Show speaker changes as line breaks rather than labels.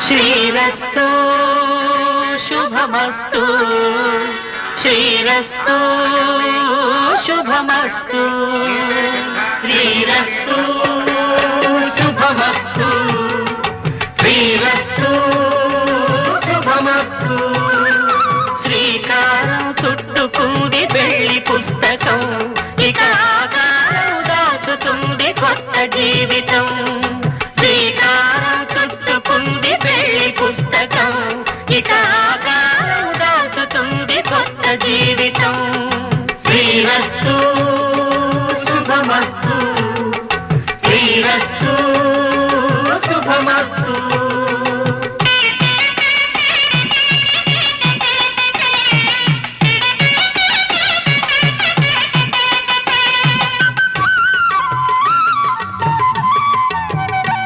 శ్రీరస్తు శుభమస్తు శ్రీరస్తు శుభమస్తు శ్రీరస్తు శుభమస్తు శ్రీరస్తు శుభమస్తు శ్రీకారం చుట్టుకుంది పెళ్లి పుస్తకం ఇక ఆకారం దాచుతుంది కొత్త జీవితం శ్రీకారం చుట్టుకుంది పెళ్లి పుస్తకం ఇక ఆకారం దాచుతుంది కొత్త జీవితం శ్రీరస్తు శుభమస్తు శ్రీరస్తు శుభమస్తు